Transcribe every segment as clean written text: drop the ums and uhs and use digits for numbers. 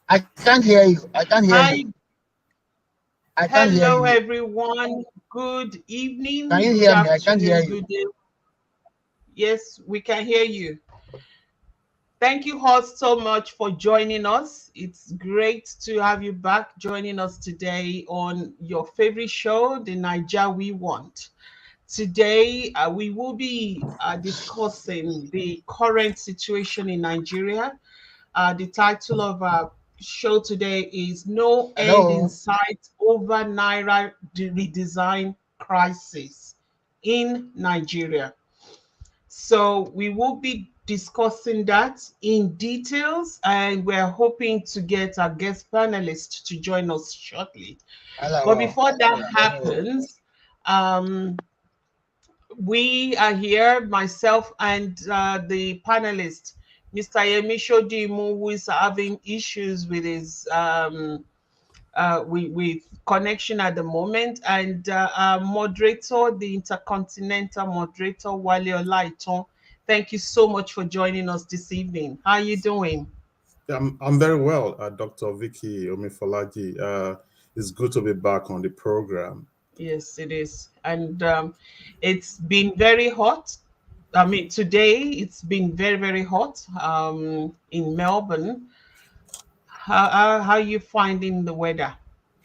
I can't hear you. I can't hear Hi. you. I can't hear Hello, you. everyone. Good Can evening, you good hear me? I can't hear afternoon, you. good day. Yes, we can hear you. Thank you all so much for joining us. It's great to have you back joining us today on your favorite show, the Niger We Want. Today, we will be discussing the current situation in Nigeria. The title of our show today is No End in Hello. Sight Over Naira Redesign Crisis in Nigeria. So we will be discussing that in details, and we're hoping to get our guest panelist to join us shortly. But Hello. before that happens, um, we are here, myself and the panelist, Mr. Yemi Shodimu, who is having issues with his with connection at the moment, and our moderator, the intercontinental moderator, Wale Olaiton. Thank you so much for joining us this evening. How are you doing? I'm very well, Dr. Vicky Omifolaji. It's good to be back on the program. Yes, it is. And it's been very hot. I mean, today it's been very, very hot in Melbourne. How are you finding the weather?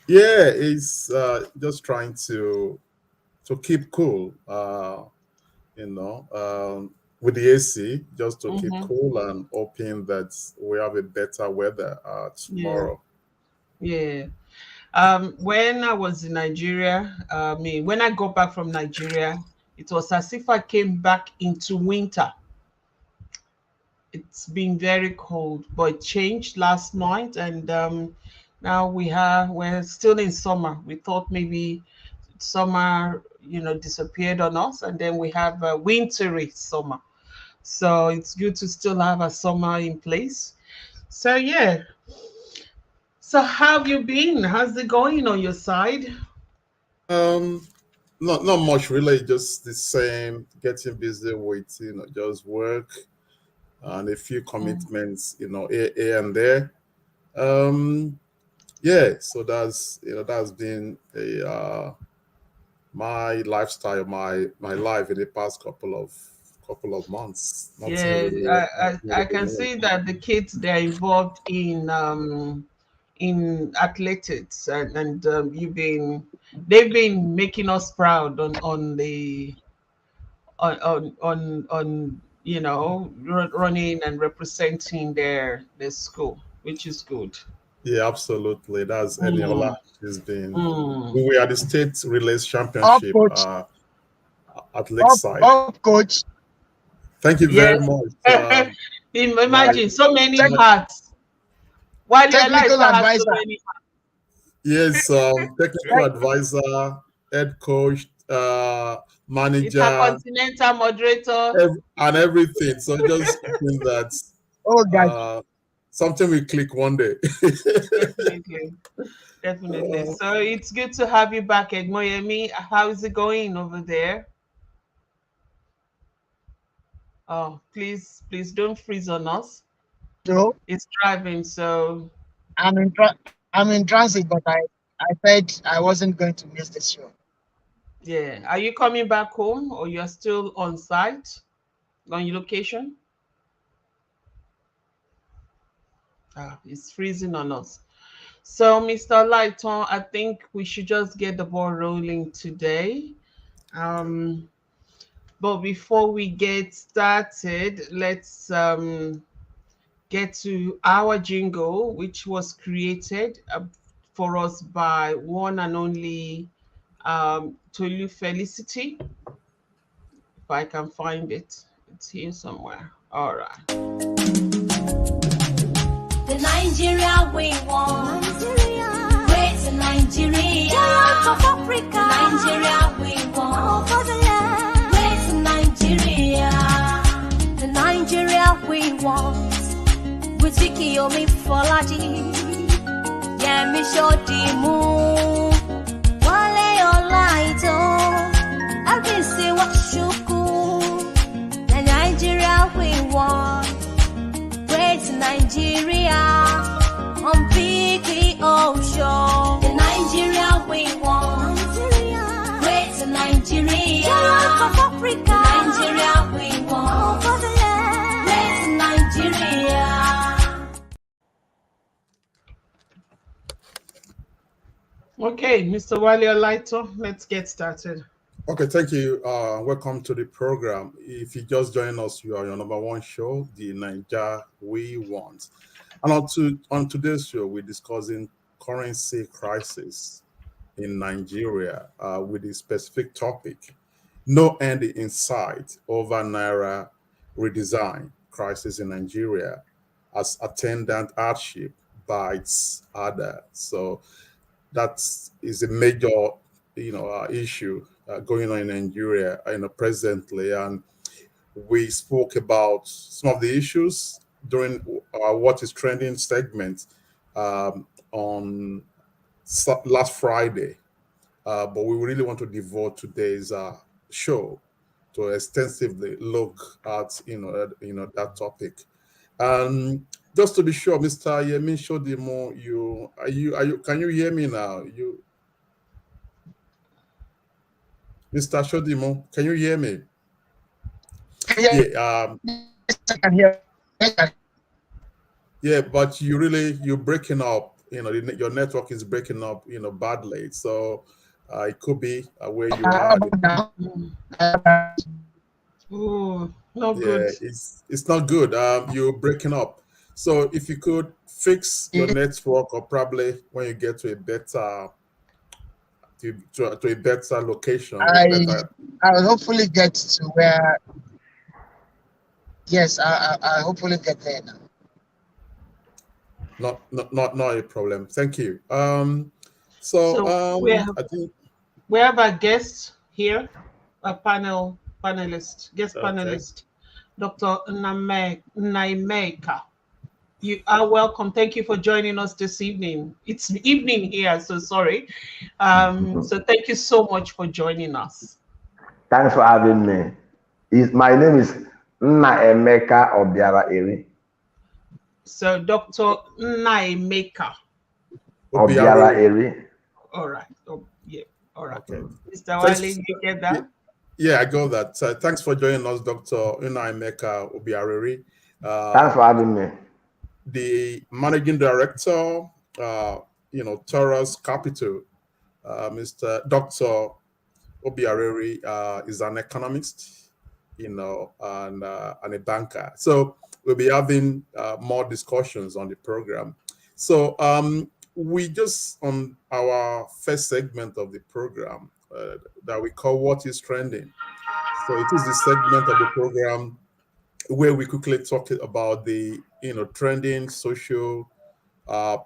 Yeah, it's just trying to keep cool, you know, with the AC, just to keep Mm-hmm. cool and hoping that we have a better weather Yeah, tomorrow. yeah. When I was in Nigeria, I mean, when I got back from Nigeria, it was as if I came back into winter. It's been very cold, but it changed last night, and now we're still in summer. We thought maybe summer, disappeared on us, and then we have a wintry summer. So it's good to still have a summer in place. So yeah. So how have you been? How's it going on your side? Um, not much really, just the same. Getting busy with just work and a few Mm. commitments, here and there. Um, yeah, so that's been a my lifestyle, my life in the past couple of months. Nothing Yeah, really, I can see that the kids they're involved in athletics, and they've been making us proud on running and representing their school, which is good. yeah, absolutely. That's Eniola. Mm, She's been. mm. We were at the state relays Up, championship coach. at Up, Lakeside. up, coach. Thank you very Yes. much. My Imagine so many Tech, my hats. While your life technical has so advisor. many yes, technical Tech, advisor, head coach, manager, intercontinental moderator. and everything. So just hoping that oh, gosh. uh, something will click one day. Definitely, definitely. So it's good to have you back, Egmoyemi. How is it going over there? Oh, please don't freeze on us. So It's driving, so I'm in transit, but I said I wasn't going to miss this show. yeah. Are you coming back home or you're still on site on your location? Ah, it's freezing on us. So, Mr. Lighton, I think we should just get the ball rolling today. Um, but before we get started, let's get to our jingle, which was created for us by one and only Tolu Felicity. If I can find it, it's here somewhere. All right. The Nigeria we want. Great Nigeria. Of Africa. Nigeria we want. Great Nigeria. The Nigeria we want. With Vicky Omifolaji. Yemi Shodimu. Wale Olaiton. Abisi Washuku. The Nigeria we want. Great Nigeria, Giant of Africa. Nigeria we want. For the land. Great Nigeria. Okay, Mr. Wale Olaito, let's get started. Okay, thank you. Welcome to the program. If you just join us, you are your number one show, the Nigeria we want. And on today's show, we're discussing currency crisis in Nigeria with a specific topic, no end in sight over Naira redesign crisis in Nigeria as attendant hardship bites harder. So that is a major, issue going on in Nigeria, presently, and we spoke about some of the issues during what is trending segment on last Friday, but we really want to devote today's show to extensively look at that topic. Just to be sure, Mr. Yemi Shodimo, can you hear me now? Mr. Shodimo, can you hear me? Yeah. Yes, I can hear. Yeah, but you're breaking up. Your network is breaking up. Badly. So it could be where you are. Oh, no Yeah, good. it's not good. You're breaking up. So if you could fix your network, or probably when you get to a better to a better location, I will hopefully get to where. Yes, I hopefully get there now. Not a problem. Thank you. So I think we have a guest here, a panelist, guest Okay. panelist, Dr. Naimeka. You are welcome. Thank you for joining us this evening. It's evening here, so sorry. So thank you so much for joining us. Thanks for having me. My name is Naemeka Obiara Eri. So Dr. Naimeka. Obiara Eri. All right. Oh, yeah. All right. Okay. Mr. Wale, you get that? Yeah, I got that. Thanks for joining us, Dr. Naimeka Obiara. Thanks for having me. The managing director, Taurus Capital, Mr. Dr. Obiareri is an economist, and a banker. So we'll be having more discussions on the program. So we just, on our first segment of the program that we call What is Trending. So it is the segment of the program where we quickly talk about the trending social,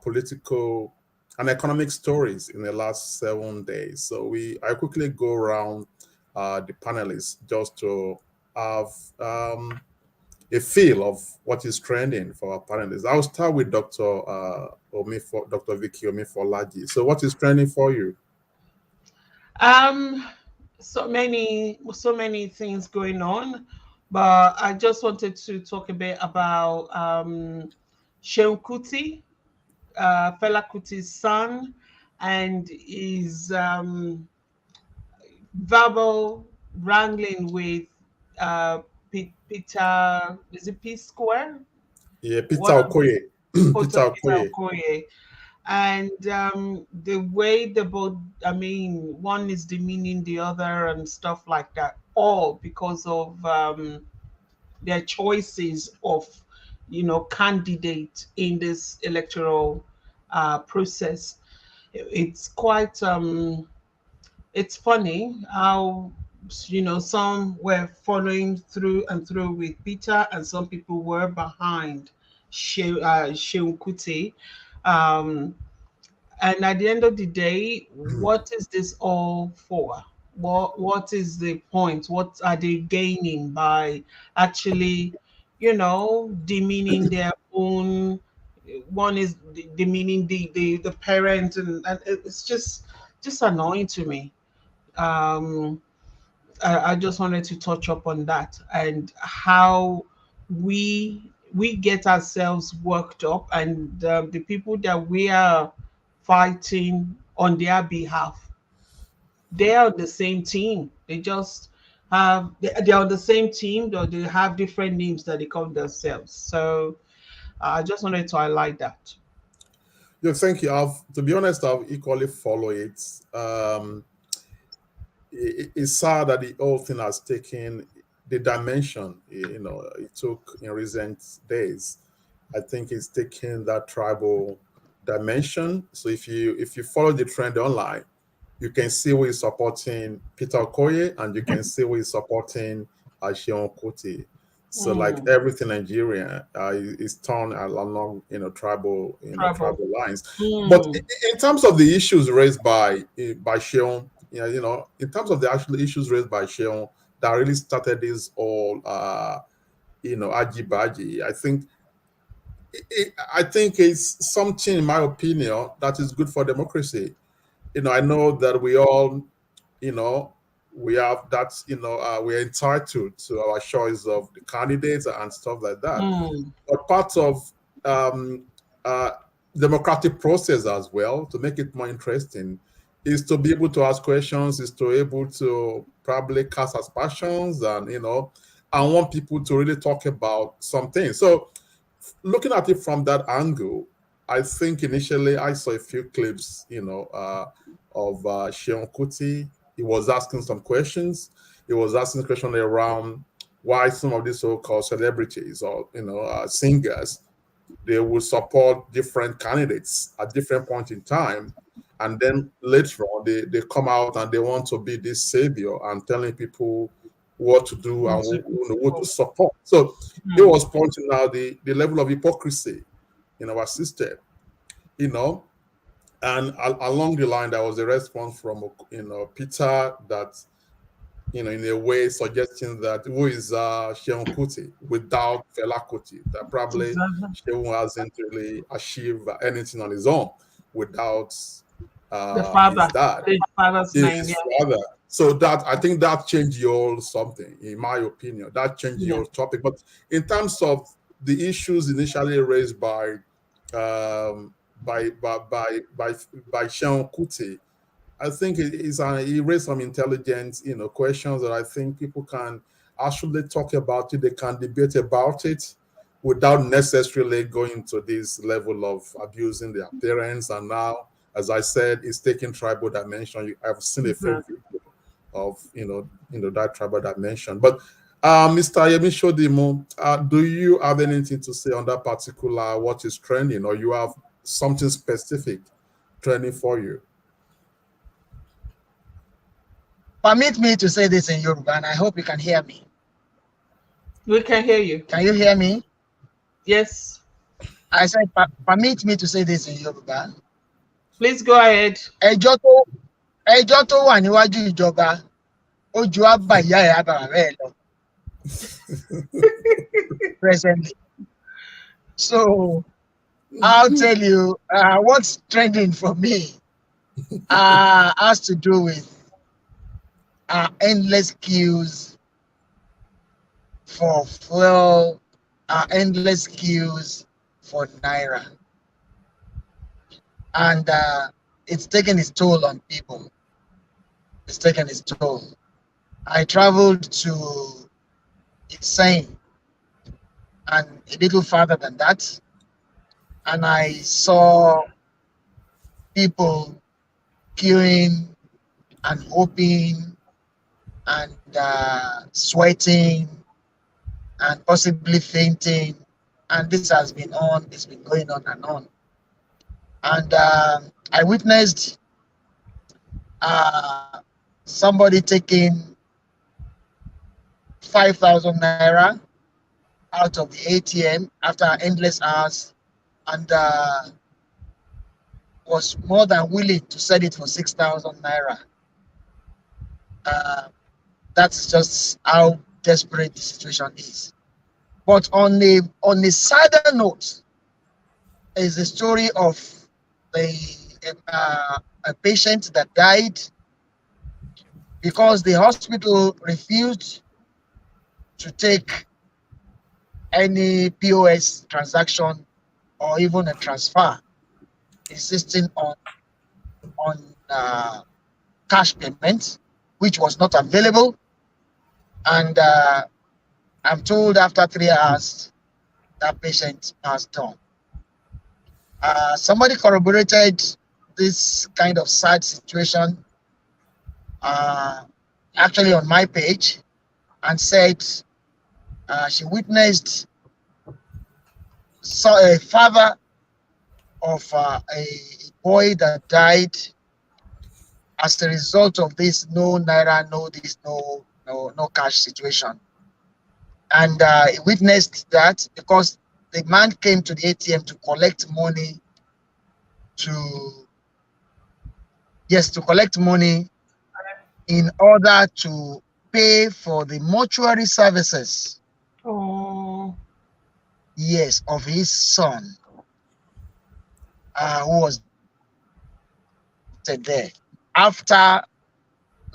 political, and economic stories in the last 7 days. So I quickly go around the panelists just to have a feel of what is trending for our panelists. I'll start with Dr. Vicky Omifolaji. So what is trending for you? So many things going on, but I just wanted to talk a bit about Seun Kuti, Fela Kuti's son, and his verbal wrangling with Peter, is it P Square? Yeah, Peter Okoye. Peter Okoye. And the way they both, one is demeaning the other and stuff like that, all because of their choices of, candidate in this electoral process. It's quite, it's funny how, some were following through and through with Peter, and some people were behind Seun Kuti. And at the end of the day, what is this all for? What is the point? What are they gaining by actually, demeaning their own? One is demeaning the parent, and it's just annoying to me. I just wanted to touch up on that and how we get ourselves worked up, and the people that we are fighting on their behalf they are the same team. They just have they are the same team, though they have different names that they call themselves. So I just wanted to highlight that. Yeah, thank you. To be honest, I've equally follow it. It's sad that the whole thing has taken the dimension, it took in recent days. I think it's taken that tribal dimension. So if you follow the trend online, you can see who is supporting Peter Okoye and you can see who is supporting Sheon Kuti. So like Mm, everything Nigerian is torn along tribal trouble. tribal lines. But Mm, in terms of the issues raised by Sheon, in terms of the actual issues raised by Sheon that really started this all ajibaji, I think it's something, in my opinion, that is good for democracy. I know that we all, you know, we have that, we're entitled to our choice of the candidates and stuff like that. mm, But part of um, uh, democratic process as well, to make it more interesting, is to be able to ask questions, is to able to probably cast aspersions, and and want people to really talk about something. So looking at it from that angle, I think initially I saw a few clips, of Sheon Kuti. He was asking some questions. He was asking questions around why some of these so-called celebrities or singers, they will support different candidates at different point in time, and then later on they come out and they want to be this savior and telling people what to do and into what to support. So it mm, was pointing out the level of hypocrisy in our system, you know. And along the line, there was a response from Peter that in a way suggesting that who is Sheon Kuti without Fela Kuti, that probably exactly. Sheon hasn't really achieved anything on his own without The his father, dad, the father's name, his yeah. father. So that, I think, that changed your something, in my opinion. That changed Yeah. your topic. But in terms of the issues initially raised um, by Sheon Kuti, I think he raised some intelligent, questions that I think people can actually talk about it. They can debate about it without necessarily going to this level of abusing their parents. And now, as I said, it's taking tribal dimension. I've seen a few Exactly. videos of that tribal dimension. But Mr. Yemi Shodimu, do you have anything to say on that particular what is trending, or you have something specific trending for you? Permit me to say this in Yoruba, and I hope you can hear me. We can hear you. Can you hear me? Yes. I said, permit me to say this in Yoruba. Please go ahead. Ẹjọ́ tó wà níwájú ìjọba, ó ju àbá ìyá ẹ̀ àbá bàbá ẹ̀ lọ presently. So I'll tell you what's trending for me has to do with endless queues for fuel, endless queues for Naira. And it's taken its toll on people. It's taken its toll. I traveled to Insane and a little farther than that, and I saw people queuing and hoping and sweating and possibly fainting, and this has been on. It's been going on and on. And I witnessed somebody taking 5,000 Naira out of the ATM after endless hours, and was more than willing to sell it for 6,000 Naira. That's just how desperate the situation is. But on a sadder note, is the story of a patient that died because the hospital refused to take any POS transaction or even a transfer, insisting on cash payment, which was not available. And I'm told after 3 hours, that patient passed on. Somebody corroborated this kind of sad situation actually on my page and said she witnessed a father of a boy that died as a result of this no naira, no cash situation. And he witnessed that because the man came to the ATM to collect money to collect money in order to pay for the mortuary services. Oh. Yes, of his son, who was there after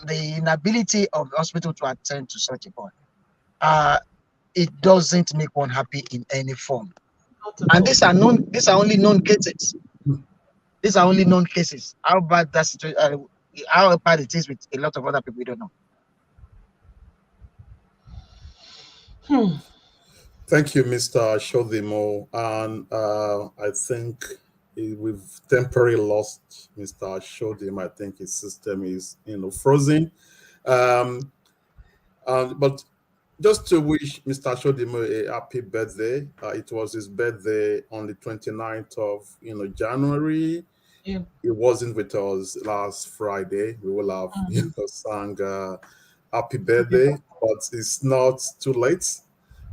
the inability of the hospital to attend to such a boy. It doesn't make one happy in any form. And these are only known cases. These are only known cases. How bad that situation, how bad it is with a lot of other people, we don't know. Thank you, Mr. Shodimo. And I think we've temporarily lost Mr. Shodim. I think his system is, frozen. But just to wish Mr. Shodimo a happy birthday. It was his birthday on the 29th of January. Yeah. He wasn't with us last Friday. We will have sang happy birthday, but it's not too late.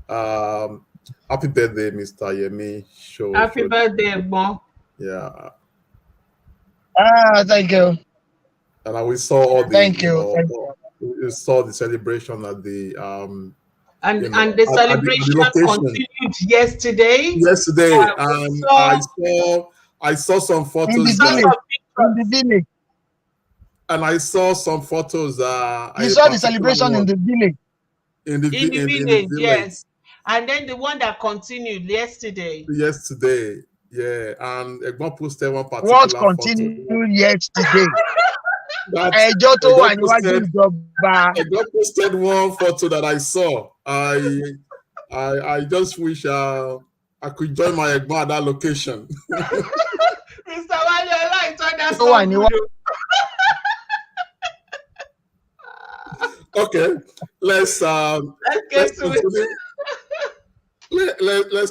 Happy birthday, Mr. Yemi. Happy birthday, Bon. Yeah. Thank you. And we saw all the thank you. We saw the celebration at the and the celebration continued yesterday. And I saw some photos in the village. And I saw some photos. You saw the celebration in the village. In the village, yes. And then the one that continued yesterday. Yeah. And Egbon posted one particular what continued photo. Yesterday? Egbon posted one photo that I saw. I just wish I could join my Egbon at that location. Mr. Wale, right on that song. Okay, let's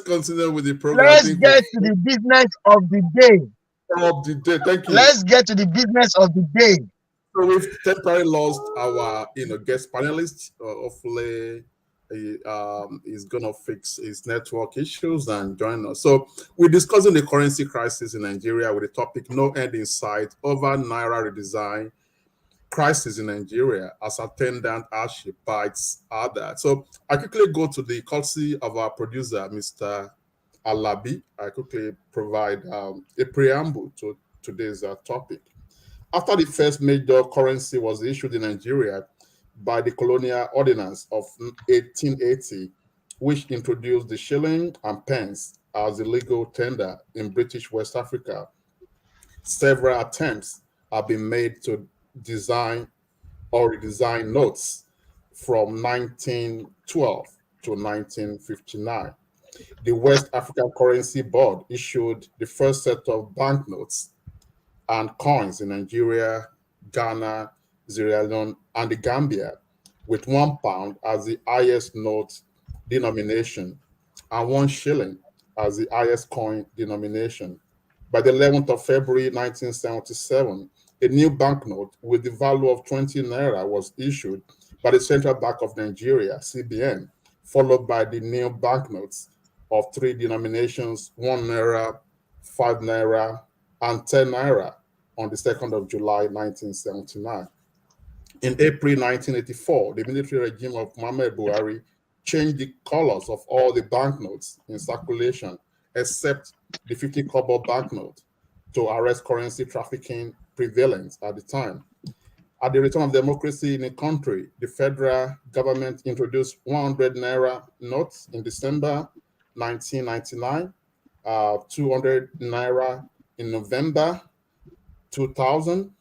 continue with the program. Let's get to the business of the day. Thank you. Let's get to the business of the day. So we've temporarily lost our guest panelist. Hopefully he's gonna fix his network issues and join us. So we're discussing the currency crisis in Nigeria with the topic "No End in Sight" over Naira Redesign, crisis in Nigeria as Attendant Hardship bites harder. So I quickly go to the courtesy of our producer, Mr. Alabi. I quickly provide a preamble to today's topic. After the first major currency was issued in Nigeria by the Colonial Ordinance of 1880, which introduced the shilling and pence as the legal tender in British West Africa, several attempts have been made to design or redesign notes from 1912 to 1959. The West African Currency Board issued the first set of banknotes and coins in Nigeria, Ghana, Sierra Leone, and the Gambia, with £1 as the highest note denomination and 1 shilling as the highest coin denomination. By the 11th of February 1977, a new banknote with the value of 20 naira was issued by the Central Bank of Nigeria, CBN, followed by the new banknotes of 3 denominations, 1 naira, 5 naira, and 10 naira on the 2nd of July, 1979. In April 1984, the military regime of Muhammad Buhari changed the colors of all the banknotes in circulation, except the 50 kobo banknote, to arrest currency trafficking prevalent at the time. At the return of democracy in the country, the federal government introduced 100 naira notes in December 1999, 200 naira in November 2000,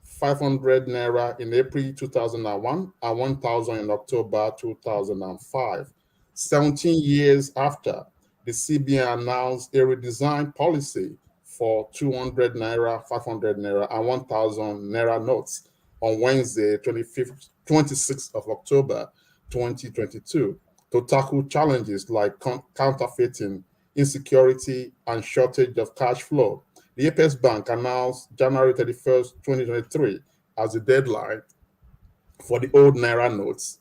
500 naira in April 2001, and 1,000 in October 2005. 17 years after, the CBN announced a redesigned policy for 200 naira, 500 naira, and 1,000 naira notes on Wednesday, 26th of October 2022, to tackle challenges like counterfeiting, insecurity, and shortage of cash flow. The Apex Bank announced January 31st, 2023 as the deadline for the old Naira notes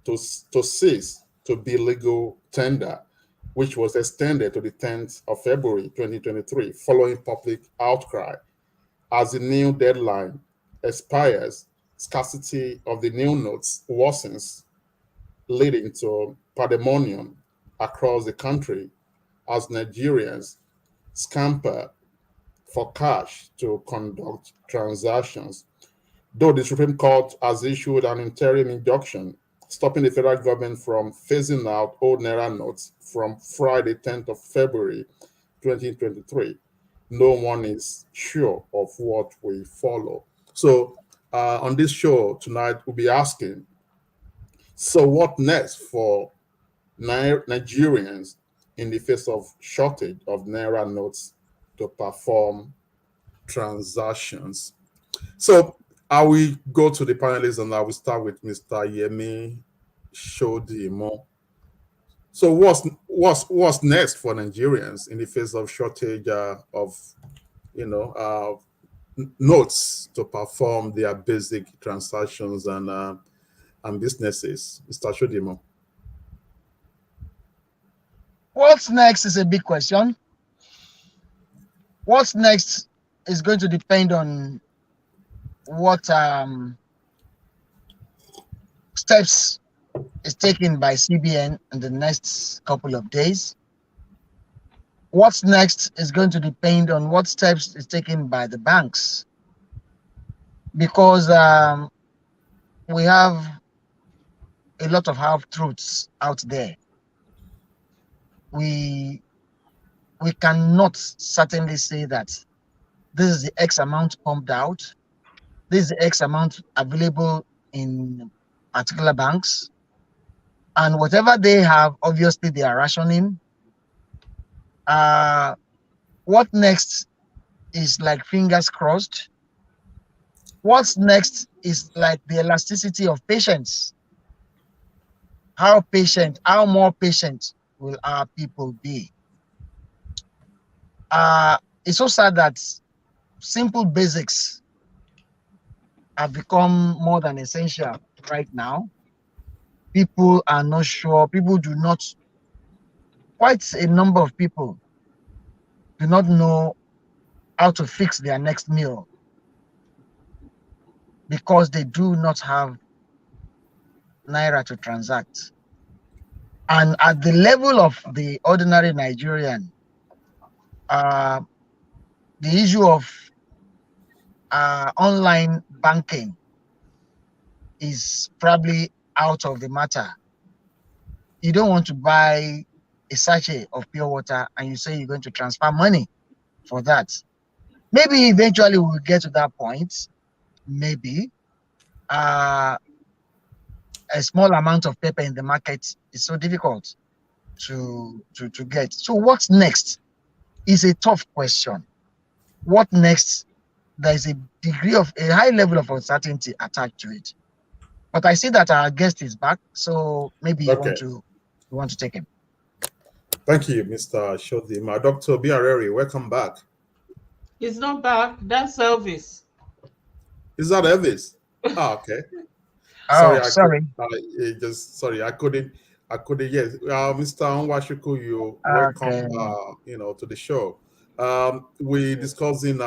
to cease to be legal tender, which was extended to the 10th of February 2023 following public outcry. As the new deadline expires, scarcity of the new notes worsens, leading to pandemonium across the country as Nigerians scamper for cash to conduct transactions. Though the Supreme Court has issued an interim injunction stopping the federal government from phasing out old Naira notes from Friday, 10th of February 2023, no one is sure of what will follow. So on this show tonight, we'll be asking, so what next for Nigerians in the face of shortage of Naira notes to perform transactions? So I will go to the panelists and I will start with Mr. Yemi Shodimo. So what's next for Nigerians in the face of shortage of notes to perform their basic transactions and businesses? Mr. Shodimo. What's next is a big question. What's next is going to depend on what steps is taken by CBN in the next couple of days. What's next is going to depend on what steps is taken by the banks, because we have a lot of half-truths out there. We cannot certainly say that this is the X amount pumped out, this is the X amount available in particular banks, and whatever they have, obviously they are rationing. What next is like fingers crossed. What's next is like the elasticity of patience. How more patient will our people be? It's so sad that simple basics have become more than essential right now. People are not sure. Quite a number of people do not know how to fix their next meal because they do not have Naira to transact. And at the level of the ordinary Nigerian, the issue of online banking is probably out of the matter. You don't want to buy a sachet of pure water and you say you're going to transfer money for that. Maybe eventually we'll get to that point. Maybe a small amount of paper in the market is so difficult to get. So what's next is a tough question. What next? There is a high level of uncertainty attached to it. But I see that our guest is back, so maybe you want to take him. Thank you, Mr. Shodima. Dr. Biareri, welcome back. He's not back. That's Elvis. Is that Elvis? Oh, okay. Sorry. I couldn't. Yes, Mr. Onwashuku, you welcome. To the show. We discussing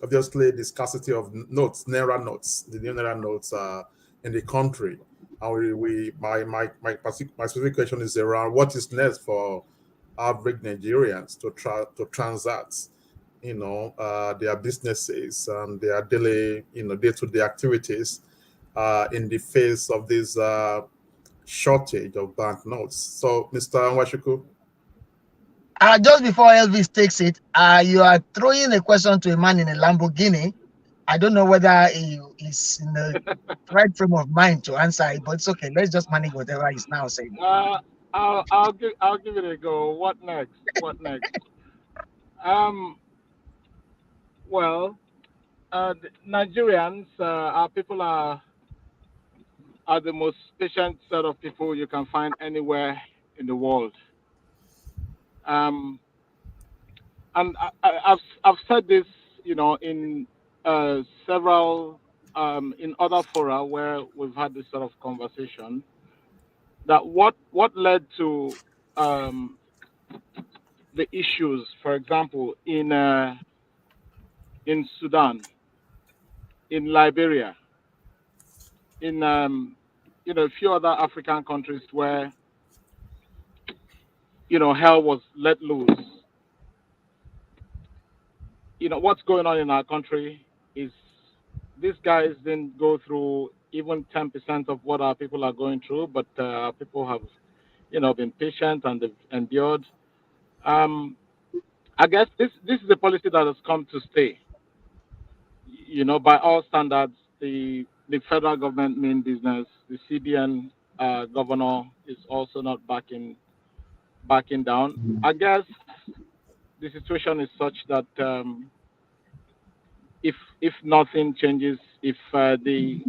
obviously the scarcity of notes, Naira notes, the new Naira notes in the country. And my specific question is around what is next for average Nigerians to transact, their businesses and their daily, day-to-day activities in the face of this shortage of banknotes. So, Mr. Onwashuku. Just before Elvis takes it, you are throwing a question to a man in a Lamborghini. I don't know whether he is in the right frame of mind to answer it, but it's okay. Let's just manage whatever he's now saying. Uh, I'll give it a go. What next? What next? Um, well, the Nigerians, our people are the most patient set of people you can find anywhere in the world. Um, and I've said this, in several in other fora where we've had this sort of conversation, that what led to um, the issues, for example, in Sudan, in Liberia, in a few other African countries where hell was let loose. What's going on in our country is these guys didn't go through even 10% of what our people are going through, but our people have been patient and they've endured. I guess this is a policy that has come to stay. By all standards, the federal government mean business. The CBN governor is also not backing down. I guess the situation is such that if nothing changes, if the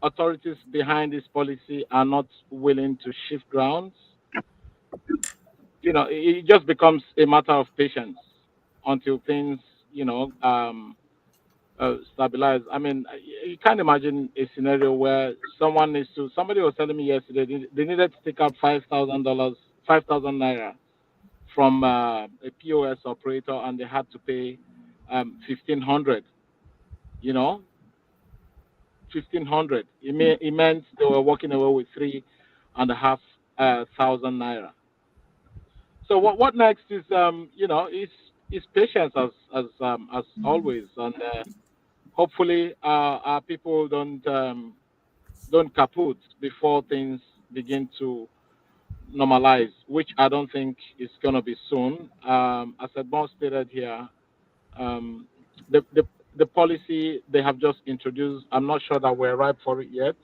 authorities behind this policy are not willing to shift grounds, it just becomes a matter of patience until things, stabilize. I mean, you can't imagine a scenario where somebody was telling me yesterday they needed to take out $5,000, 5,000 naira from a POS operator, and they had to pay 1,500. You know, 1,500. It meant they were walking away with 3,500 naira. So what next is is patience as always, and hopefully our people don't kaput before things begin to normalize, which I don't think is going to be soon. As Edmond stated here, um, the, the the policy they have just introduced, I'm not sure that we're ripe for it yet.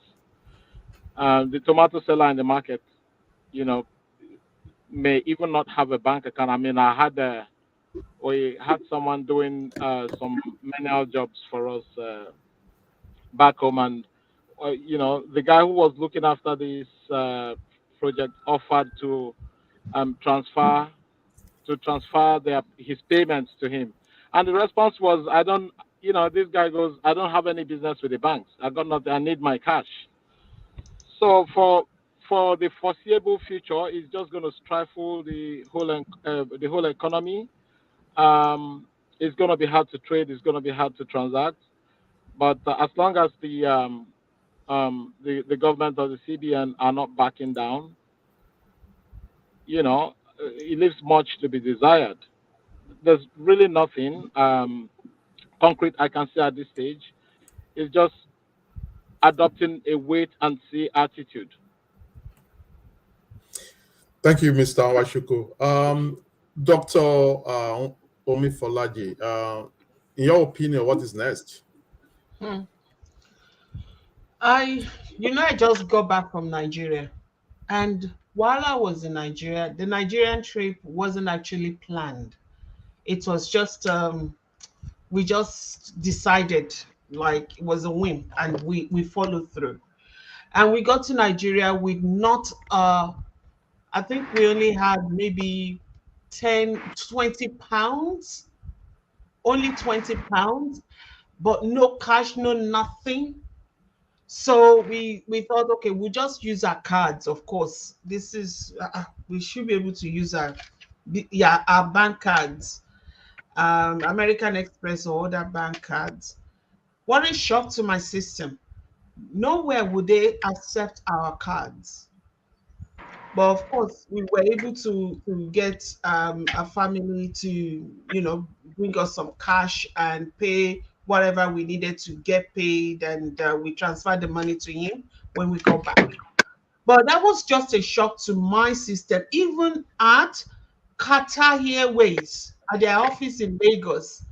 The tomato seller in the market, you know, may even not have a bank account. I mean, we had someone doing some manual jobs for us back home, and the guy who was looking after this project offered to transfer his payments to him, and the response was, "I don't." This guy goes, "I don't have any business with the banks. I got nothing. I need my cash." So for the foreseeable future, it's just going to stifle the whole economy. It's going to be hard to trade. It's going to be hard to transact. But as long as the government or the CBN are not backing down, it leaves much to be desired. There's really nothing concrete I can say at this stage. It's just adopting a wait and see attitude. Thank you, Mr. Awashuku. Dr. Omifolaji, in your opinion, what is next? Hmm. I just got back from Nigeria, and while I was in Nigeria, the Nigerian trip wasn't actually planned. It was just we just decided, like it was a whim, and we followed through. And we got to Nigeria with not I think we only had maybe 10, 20 pounds, only 20 pounds, but no cash, no nothing. So we thought, okay, we'll just use our cards. Of course, this is we should be able to use our bank cards, American Express or other bank cards. What a shock to my system! Nowhere would they accept our cards. But of course, we were able to get a family to bring us some cash and pay whatever we needed to get paid, and we transferred the money to him when we got back. But that was just a shock to my system. Even at Qatar Airways, at their office in Lagos,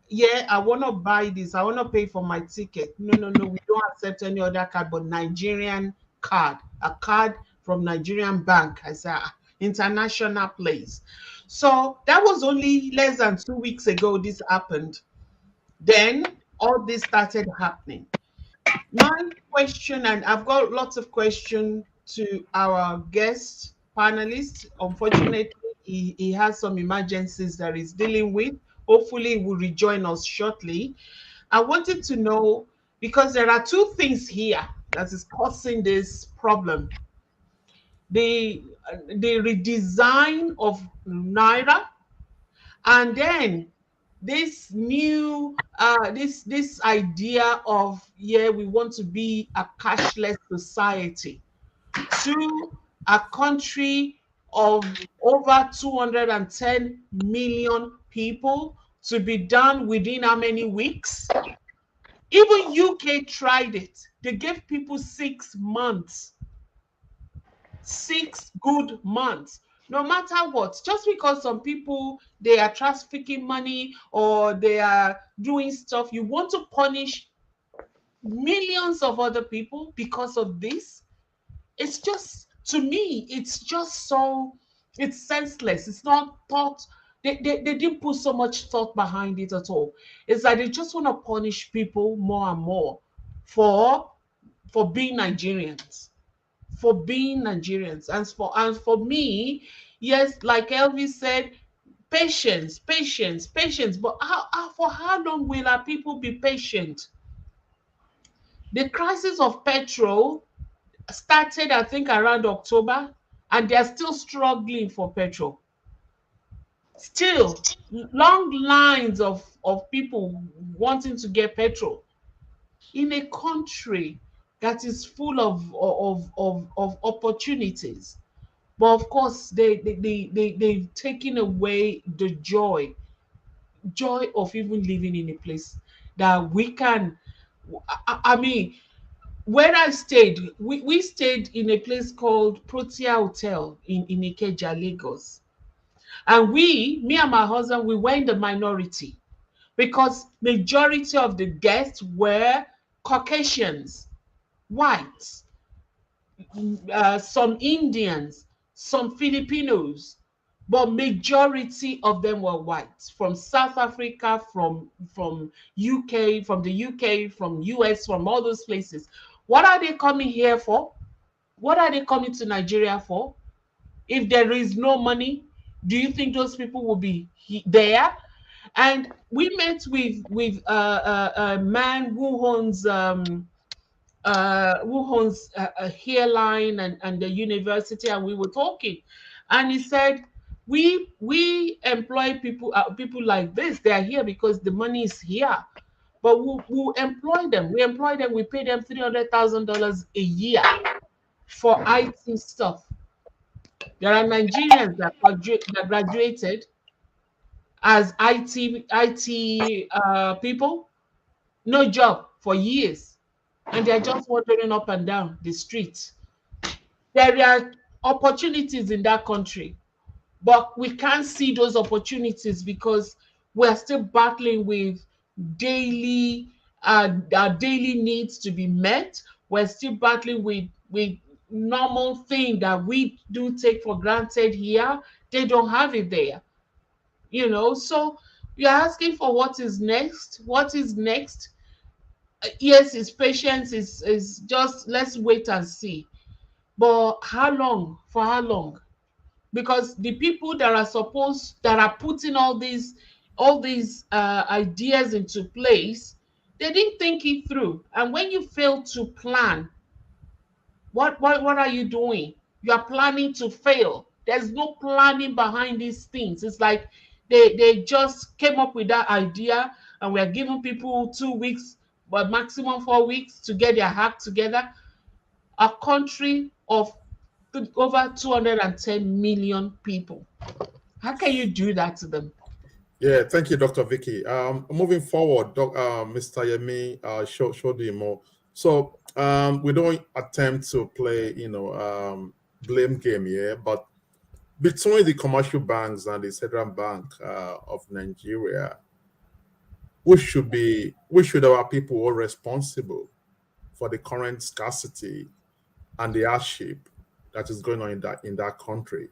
yeah, I want to buy this. I want to pay for my ticket. No, no, no. We don't accept any other card but Nigerian card. A card from Nigerian bank. I said, international place. So that was only less than 2 weeks ago this happened. Then all this started happening. My question, and I've got lots of questions to our guest panelist. Unfortunately, he has some emergencies that he's dealing with. Hopefully, he will rejoin us shortly. I wanted to know because there are two things here that is causing this problem. The redesign of Naira, and then this idea of, yeah, we want to be a cashless society, to a country of over 210 million people, to be done within how many weeks? Even UK tried it. They gave people 6 months, 6 good months. No matter what, just because some people they are trafficking money or they are doing stuff, you want to punish millions of other people because of this. It's just, to me, it's just so, it's senseless. It's not thought. They didn't put so much thought behind it at all. It's like they just want to punish people more and more for being Nigerians, for being Nigerians. And for me, yes, like Elvis said, patience, patience, patience. But for how long will our people be patient? The crisis of petrol started, I think, around October, and they're still struggling for petrol. Still, long lines of people wanting to get petrol in a country that is full of opportunities. But of course, they've taken away the joy of even living in a place that we can. I mean, where I stayed, we stayed in a place called Protea Hotel in Ikeja, Lagos. And me and my husband, we were in the minority because majority of the guests were Caucasians, whites, some Indians, some Filipinos, but majority of them were whites from South Africa, from UK, from the UK, from US, from all those places. What are they coming here for? What are they coming to Nigeria for? If there is no money, do you think those people will be there? And we met with a man who owns a hairline and the university, and we were talking, and he said, we employ people like this. They are here because the money is here, but we'll employ them. We pay them $300,000 a year for IT stuff. There are Nigerians that graduated as IT people, no job for years, and they're just wandering up and down the streets. There are opportunities in that country, but we can't see those opportunities because we're still battling with daily our daily needs to be met. We're still battling with normal thing that we do take for granted here. They don't have it there, so you're asking for what is next. What is next? Yes, it's patience, is just let's wait and see. But how long? For how long? Because the people that are putting all these ideas into place, they didn't think it through. And when you fail to plan, what are you doing? You are planning to fail. There's no planning behind these things. It's like they just came up with that idea, and we're giving people 2 weeks, but maximum 4 weeks to get their act together. A country of over 210 million people. How can you do that to them? Yeah, thank you, Dr. Vicky. Moving forward, Mr. Yemi showed you more. So we don't attempt to play, blame game here, but between the commercial banks and the Central Bank of Nigeria, we should our people hold responsible for the current scarcity and the hardship that is going on in that country.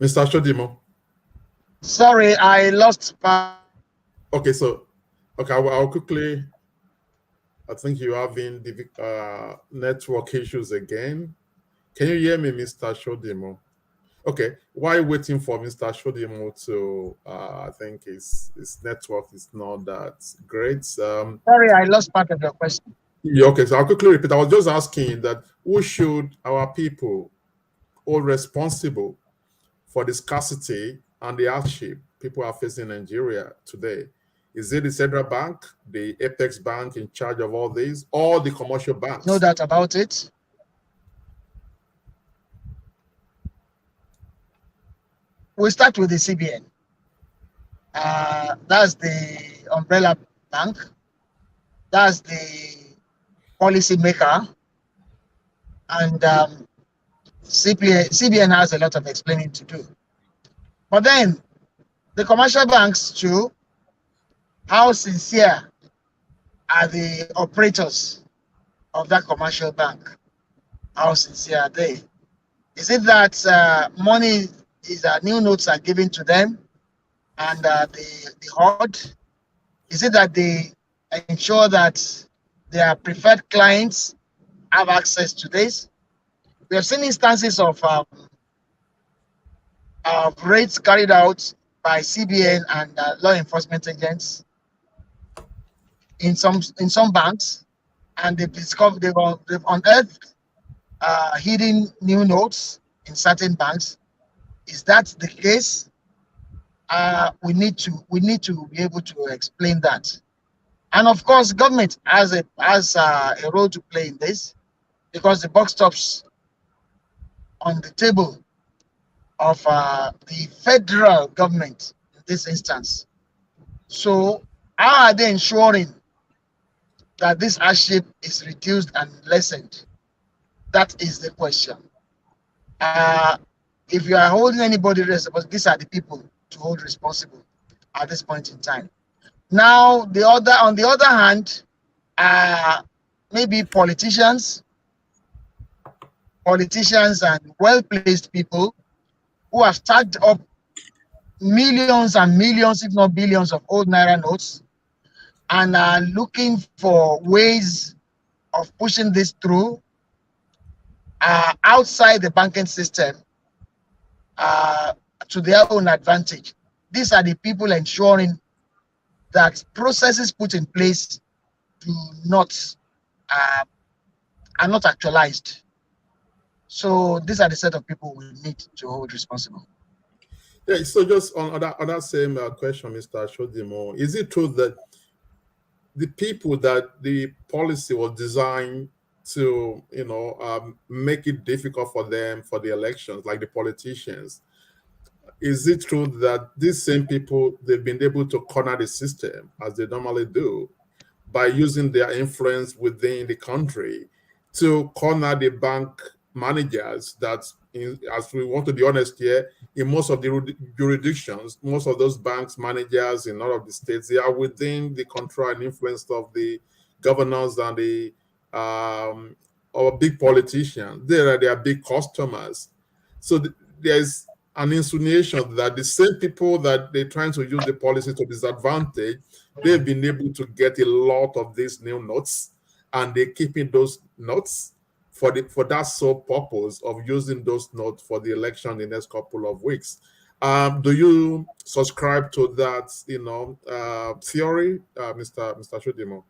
Mr. Shodimo. Sorry, I lost part. Okay, so I'll quickly. I think you're having the network issues again. Can you hear me, Mr. Shodimo? Okay, while waiting for Mr. Shodimo to, I think his network is not that great. Sorry, I lost part of your question. Yeah, okay, so I'll quickly repeat. I was just asking that who should our people hold responsible for the scarcity and the hardship people are facing in Nigeria today? Is it the central bank, the Apex Bank in charge of all these, or the commercial banks? No doubt about it. We'll start with the CBN. That's the umbrella bank. That's the policy maker. And CBN has a lot of explaining to do. But then the commercial banks too, how sincere are the operators of that commercial bank? How sincere are they? Is it that money is new notes are given to them and the hoard? Is it that they ensure that their preferred clients have access to this? We have seen instances of raids carried out by CBN and law enforcement agents in some banks, and they've unearthed hidden new notes in certain banks. Is that the case? We need to be able to explain that, and of course, government has a role to play in this, because the buck stops on the table of the federal government in this instance. So, how are they ensuring that this hardship is reduced and lessened? That is the question. If you are holding anybody responsible, these are the people to hold responsible at this point in time. Now, on the other hand, maybe politicians and well-placed people who have stacked up millions and millions, if not billions, of old Naira notes and are looking for ways of pushing this through outside the banking system to their own advantage. These are the people ensuring that processes put in place are not actualized. So these are the set of people we need to hold responsible. Yeah, so just on that same question, Mr. Shodimo, is it true that the people that the policy was designed to, make it difficult for them for the elections, like the politicians, is it true that these same people, they've been able to corner the system as they normally do by using their influence within the country to corner the bank managers that, as we want to be honest here, in most of the jurisdictions, most of those banks managers in all of the states, they are within the control and influence of the governors and the or big politicians. They are their big customers. So there's an insinuation that the same people that they're trying to use the policy to disadvantage, they've been able to get a lot of these new notes, and they're keeping those notes for that sole purpose of using those notes for the election in the next couple of weeks. Do you subscribe to that, theory, Mr. Shodimo?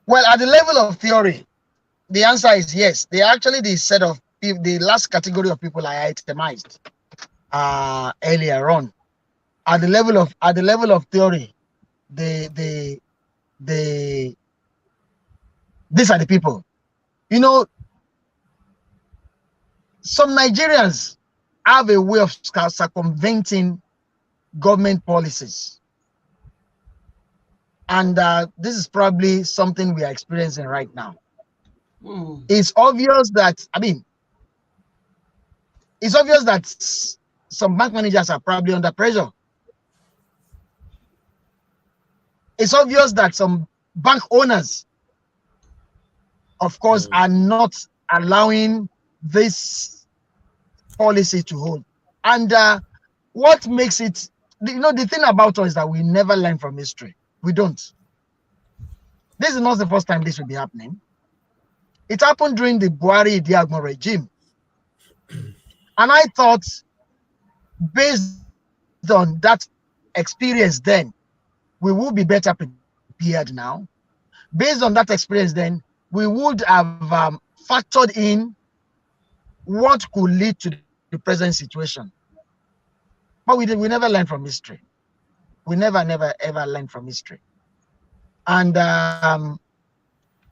Well, at the level of theory, the answer is yes. They actually the set of people, the last category of people I itemized earlier on. At the level of theory, these are the people. Some Nigerians have a way of circumventing government policies. And this is probably something we are experiencing right now. It's obvious that, some bank managers are probably under pressure. It's obvious that some bank owners, of course, are not allowing this policy to hold. And what makes it, the thing about us is that we never learn from history. We don't. This is not the first time this will be happening. It happened during the Buhari Diagmo regime. And I thought, based on that experience then, we will be better prepared now. Based on that experience then, we would have factored in what could lead to the present situation. But we never learn from history. We never, ever learn from history. And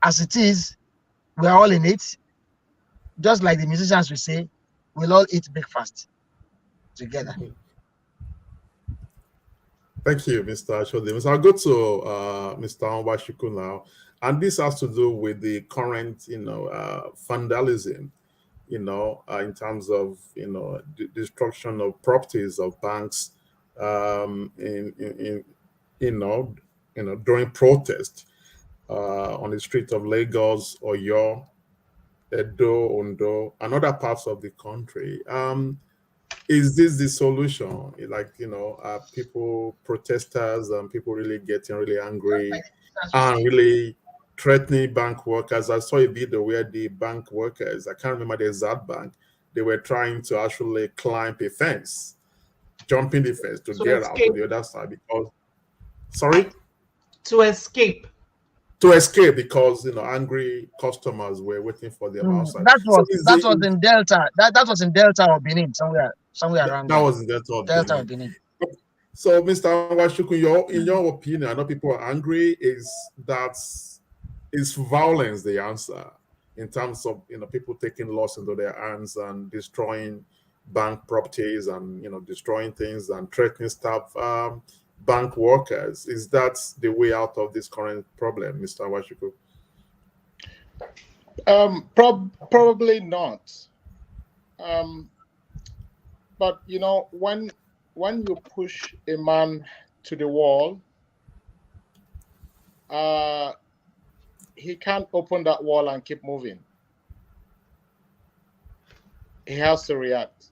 as it is, we're all in it. Just like the musicians will say, we'll all eat breakfast together. Thank you, Mr. Ashodim. So I'll go to Mr. Onwashuku now. And this has to do with the current, vandalism, in terms of, destruction of properties of banks, during protest on the streets of Lagos, Oyo, Edo, Ondo, and other parts of the country. Is this the solution? Like, people, protesters, and people really getting really angry and really threatening bank workers. I saw a video where the bank workers, I can't remember the exact bank, they were trying to actually climb a fence, jumping the fence to get out to the other side because, sorry? To escape. To escape because, angry customers were waiting for them outside. That was in Delta. That was in Delta or Benin, somewhere around that there. was in Delta or Benin. So, Mr. Nwashuku, in your opinion, I know people are angry. Is violence the answer in terms of people taking laws into their hands and destroying bank properties and destroying things and threatening staff, bank workers? Is that the way out of this current problem, Mr. Nwashuku? Probably not. But when you push a man to the wall, he can't open that wall and keep moving. He has to react.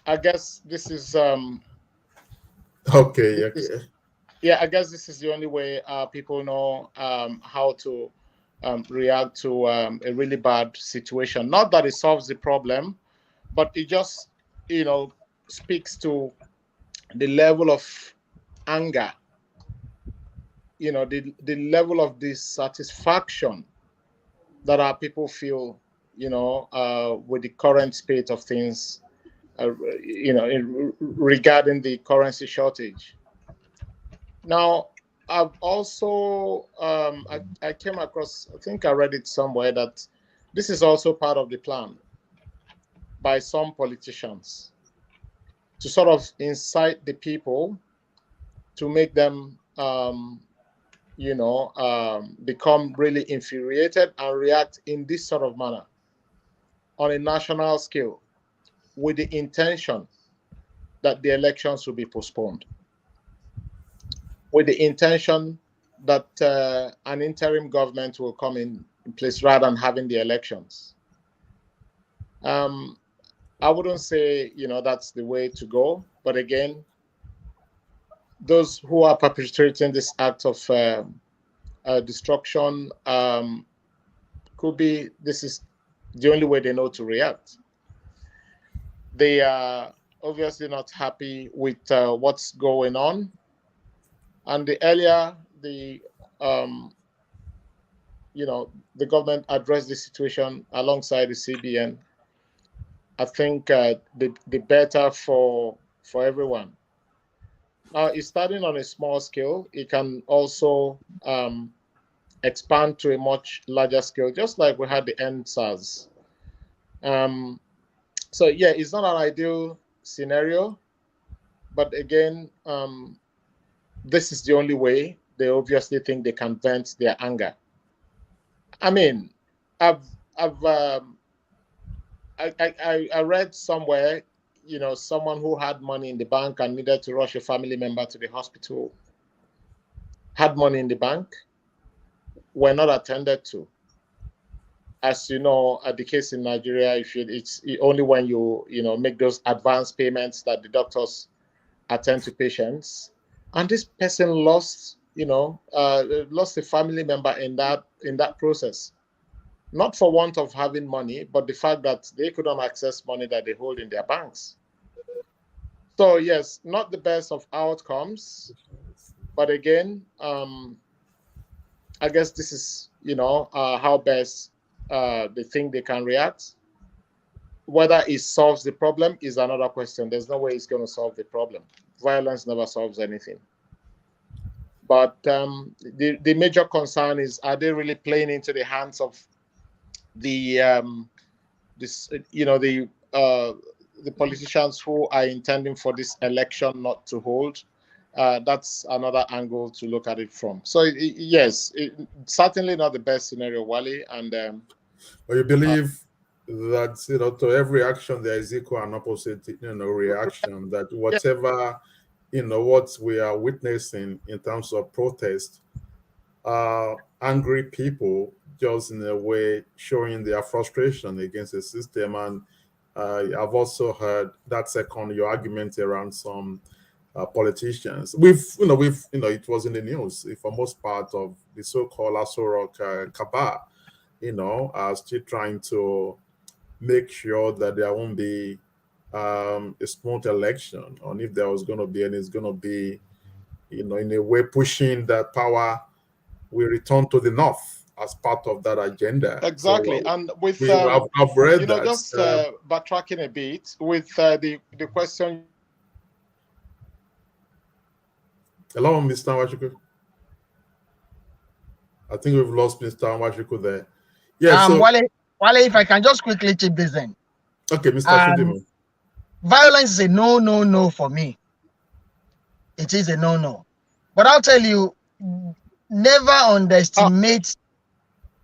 I guess this is okay. Yeah, I guess this is the only way people know how to react to a really bad situation. Not that it solves the problem, but it just speaks to the level of anger, the level of dissatisfaction that our people feel, with the current state of things, regarding the currency shortage. Now, I've also, I came across, I think I read it somewhere, that this is also part of the plan by some politicians to sort of incite the people to make them, become really infuriated and react in this sort of manner on a national scale with the intention that the elections will be postponed, with the intention that an interim government will come in place rather than having the elections. I wouldn't say, that's the way to go. But again, those who are perpetrating this act of destruction, could be this is the only way they know to react. They are obviously not happy with what's going on. And the earlier the government addressed the situation alongside the CBN, I think the better for everyone. Now, it's starting on a small scale. It can also expand to a much larger scale, just like we had the NSAS. So yeah, it's not an ideal scenario, but again, this is the only way. They obviously think they can vent their anger. I mean, I've I read somewhere, someone who had money in the bank and needed to rush a family member to the hospital, had money in the bank, were not attended to. As you know, at the case in Nigeria, it's only when you make those advance payments that the doctors attend to patients. And this person lost a family member in that process, not for want of having money, but the fact that they couldn't access money that they hold in their banks. So yes, not the best of outcomes, but again, I guess this is how best they think they can react. Whether it solves the problem is another question. There's no way it's going to solve the problem. Violence never solves anything. But the major concern is, are they really playing into the hands of the politicians who are intending for this election not to hold? That's another angle to look at it from. So yes, certainly not the best scenario, Wally. And but you believe that to every action there is equal and opposite reaction. That whatever what we are witnessing in terms of protest, angry people just in a way showing their frustration against the system. And I've also heard that second your argument around some politicians. It was in the news for most part of the so-called Aso cabal, are still trying to make sure that there won't be a smooth election, and if there was going to be, and it's going to be, in a way pushing that power will return to the north as part of that agenda. Exactly, so, and with I've read that. Just backtracking a bit with the question. Hello, Mr. Wachuku. I think we've lost Mr. Wachuku there. Yeah. Wale, if I can just quickly chip this in. Okay, Mr. Violence is a no for me. It is a no. But I'll tell you, never underestimate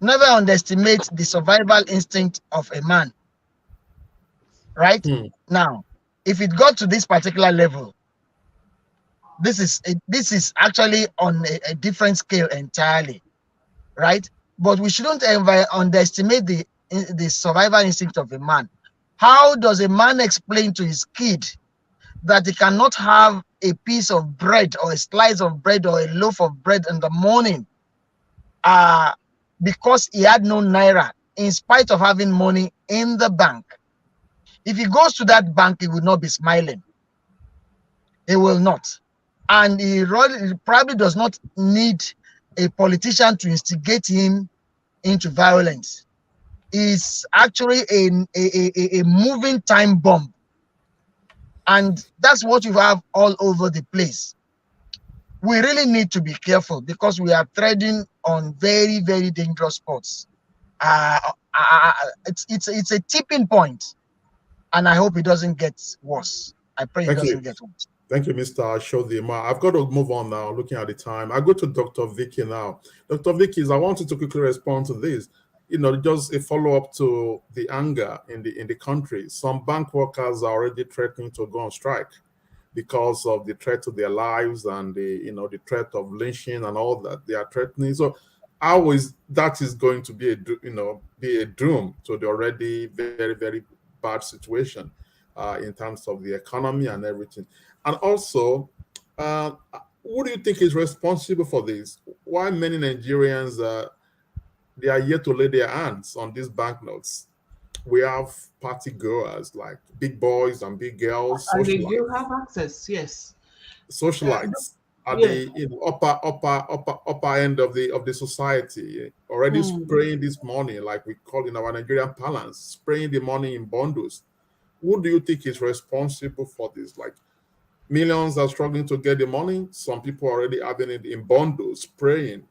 the survival instinct of a man. Right? Now, if it got to this particular level, this is actually on a different scale entirely, right? But we shouldn't ever underestimate the survival instinct of a man. How does a man explain to his kid that he cannot have a piece of bread or a slice of bread or a loaf of bread in the morning because he had no naira, in spite of having money in the bank? If he goes to that bank, he will not be smiling. He will not. And he probably does not need a politician to instigate him into violence. It's actually a moving time bomb. And that's what you have all over the place. We really need to be careful because we are treading on very, very dangerous spots. It's a tipping point, and I hope it doesn't get worse. I pray it doesn't get worse. Thank you, Mr. Shodhima. I've got to move on now, looking at the time. I go to Dr. Vicky now. Dr. Vicky, I wanted to quickly respond to this. Just a follow-up to the anger in the country. Some bank workers are already threatening to go on strike because of the threat to their lives and the threat of lynching and all that they are threatening. So how is that going to be a doom to the already very, very bad situation in terms of the economy and everything? And also, who do you think is responsible for this? Why many Nigerians they are yet to lay their hands on these banknotes? We have party goers like big boys and big girls. And they do have access, yes. Socialites at the upper end of the society, already spraying this money, like we call in our Nigerian parlance, spraying the money in bundles. Who do you think is responsible for this? Like, millions are struggling to get the money. Some people already having it in bundles, spraying,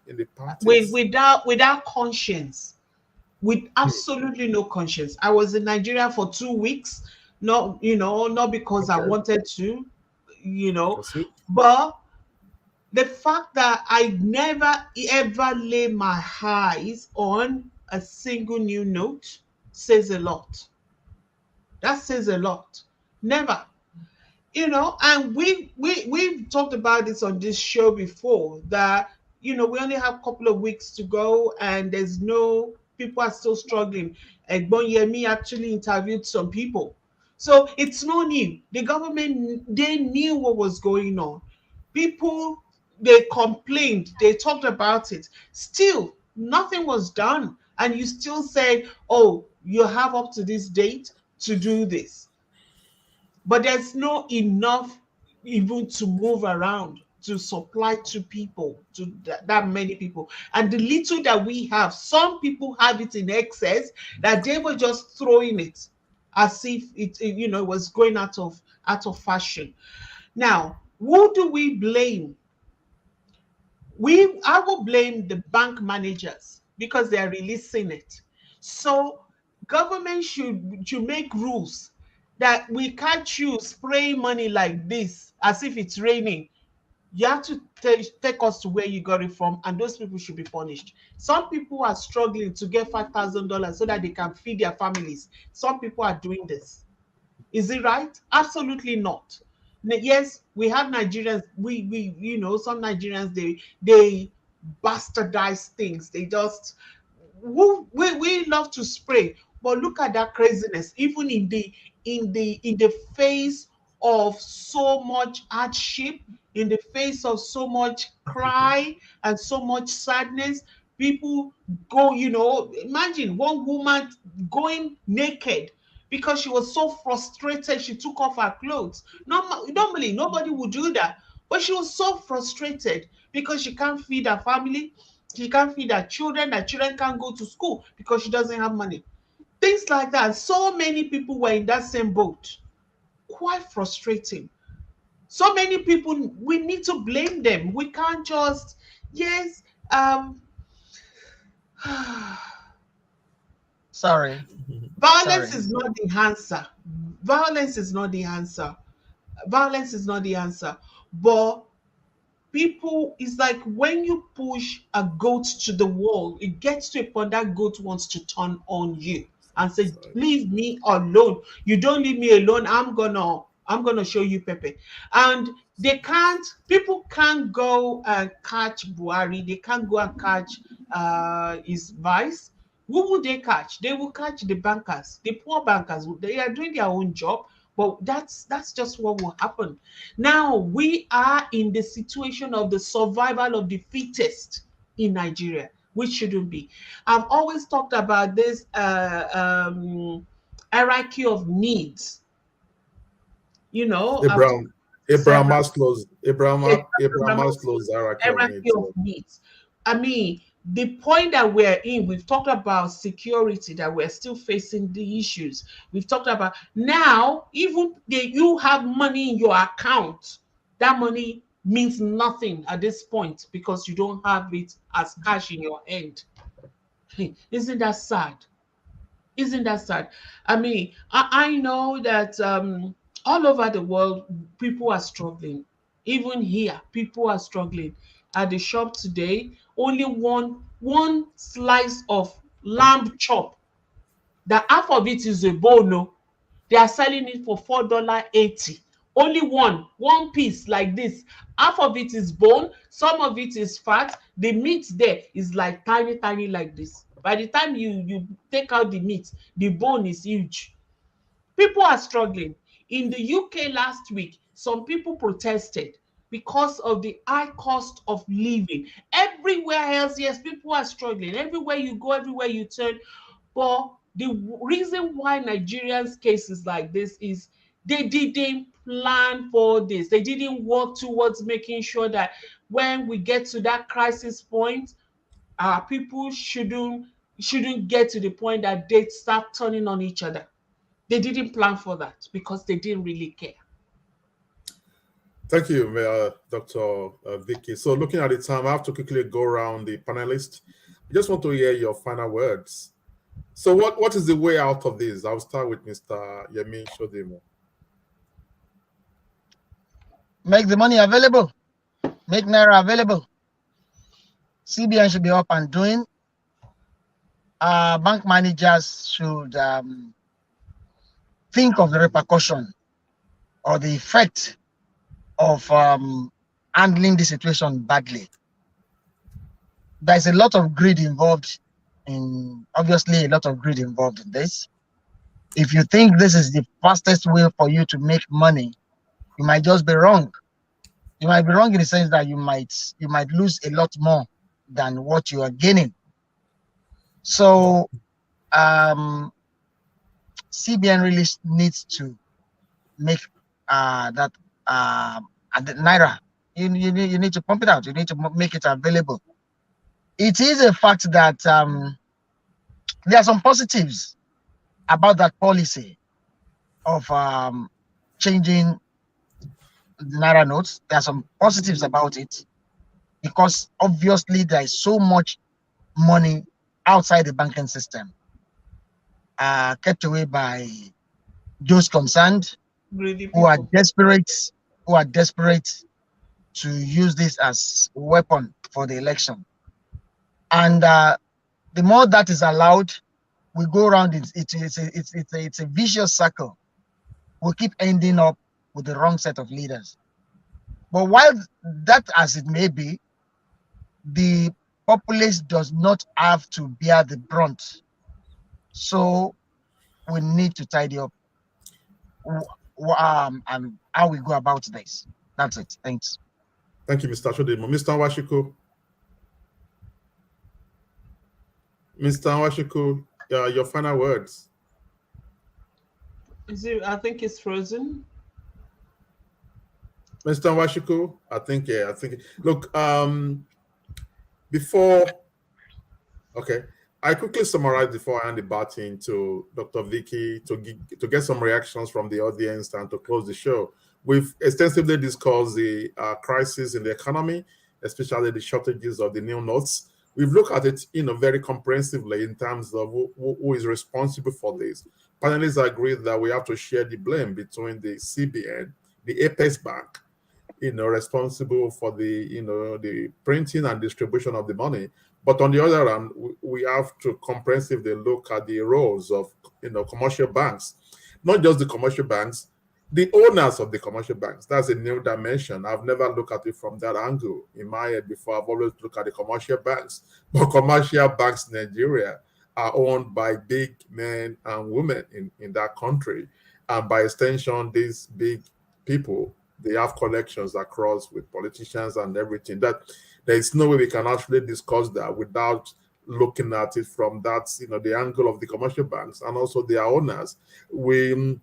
in the parties. Without conscience, with absolutely no conscience. I was in Nigeria for 2 weeks, not because I wanted to, but the fact that I never ever lay my eyes on a single new note, says a lot. That says a lot. Never. You know, and we've talked about this on this show before, that you know we only have a couple of weeks to go and there's no, people are still struggling. And Yemi actually interviewed some people, so it's not new. The government, they knew what was going on. People, they complained, they talked about it, still nothing was done, and you still said, oh, you have up to this date to do this, but there's no enough even to move around to supply to people, to that many people. And the little that we have, some people have it in excess, that they were just throwing it as if you know, it was going out of fashion. Now, who do we blame? I will blame the bank managers because they are releasing it. So government should make rules that we can't use spray money like this as if it's raining. You have to take us to where you got it from, and those people should be punished. Some people are struggling to get $5,000 so that they can feed their families. Some people are doing this. Is it right? Absolutely not. Yes, we have Nigerians. We you know, some Nigerians, they bastardize things. They just, we love to spray, but look at that craziness. Even in the face of so much hardship, in the face of so much cry and so much sadness, people go. You know, imagine one woman going naked because she was so frustrated. She took off her clothes. Normally nobody would do that, but she was so frustrated because she can't feed her family, she can't feed her children. Her children can't go to school because she doesn't have money. Things like that. So many people were in that same boat. Quite frustrating. So many people, we need to blame them. We can't just, yes, Sorry. violence Sorry. is not the answer. Violence is not the answer. Violence is not the answer. But people, it's like when you push a goat to the wall, it gets to a point that goat wants to turn on you and say, leave me alone. You don't leave me alone, I'm gonna show you Pepe. And they can't, people can't go and catch Buhari, they can't go and catch his vice. Who would they catch? They will catch the bankers, the poor bankers. They are doing their own job, but that's just what will happen. Now we are in the situation of the survival of the fittest in Nigeria, which shouldn't be. I've always talked about this hierarchy of needs. You know, I've talked Abraham several Maslow's hierarchy of hierarchy needs. of needs. I mean, the point that we're in, we've talked about security, that we're still facing the issues. We've talked about now, even you have money in your account, that money means nothing at this point because you don't have it as cash in your hand. Isn't that sad? Isn't that sad? I mean, I know that all over the world, people are struggling. Even here, people are struggling. At the shop today, only one slice of lamb chop. The half of it is a bone. They are selling it for $4.80. Only one piece like this. Half of it is bone, some of it is fat. The meat there is like tiny, tiny like this. By the time you take out the meat, the bone is huge. People are struggling. In the UK last week, some people protested because of the high cost of living. Everywhere else, yes, people are struggling. Everywhere you go, everywhere you turn. But the reason why Nigerians' cases like this is they didn't plan for this. They didn't work towards making sure that when we get to that crisis point, our people shouldn't get to the point that they start turning on each other. They didn't plan for that because they didn't really care. Thank you, Dr. Vicky. So looking at the time, I have to quickly go around the panelists. I just want to hear your final words. So what is the way out of this? I'll start with Mr. Yemi Shodemo. Make the money available. Make Naira available. CBN should be up and doing. bank managers should think of the repercussion or the effect of handling the situation badly. There's a lot of greed involved obviously a lot of greed involved in this. If you think this is the fastest way for you to make money, you might just be wrong. You might be wrong in the sense that you might lose a lot more than what you are gaining. So CBN really needs to make that and the Naira. You need to pump it out. You need to make it available. It is a fact that there are some positives about that policy of changing Naira notes. There are some positives about it because obviously there is so much money outside the banking system, kept away by those concerned Greedy who are people. desperate to use this as a weapon for the election. And the more that is allowed, we go around it's a vicious circle. We keep ending up with the wrong set of leaders. But while that as it may be, the populace does not have to bear the brunt. So we need to tidy up and how we go about this. That's it. Thanks. Thank you, Mr. Chodemo. Mr. Washiko. Mr. Washiko, your final words. Is it? I think it's frozen. Mr. Washiko, I think. Look, before, okay, I quickly summarize before I hand the baton to Dr. Vicky to get some reactions from the audience and to close the show. We've extensively discussed the crisis in the economy, especially the shortages of the new notes. We've looked at it, very comprehensively in terms of who is responsible for this. Panelists agreed that we have to share the blame between the CBN, the Apex Bank, responsible for the printing and distribution of the money. But on the other hand, we have to comprehensively look at the roles of, commercial banks, not just the commercial banks, the owners of the commercial banks. That's a new dimension. I've never looked at it from that angle in my head before. I've always looked at the commercial banks. But commercial banks in Nigeria are owned by big men and women in that country. And by extension, these big people, they have connections across with politicians and everything. That there is no way we can actually discuss that without looking at it from that, the angle of the commercial banks and also their owners. We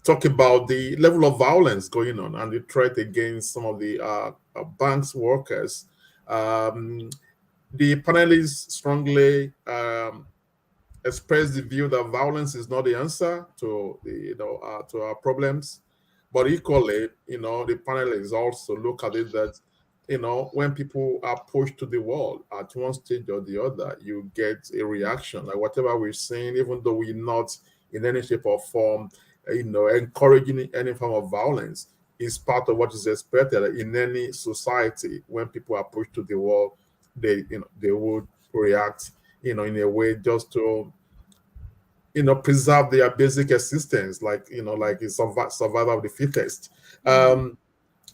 talk about the level of violence going on and the threat against some of the bank's workers. The panelists strongly express the view that violence is not the answer to to our problems. But equally, the panelists also look at it that, when people are pushed to the wall at one stage or the other, you get a reaction. Like whatever we're saying, even though we're not in any shape or form, encouraging any form of violence, is part of what is expected in any society. When people are pushed to the wall, they would react, in a way just to preserve their basic existence, like survival of the fittest.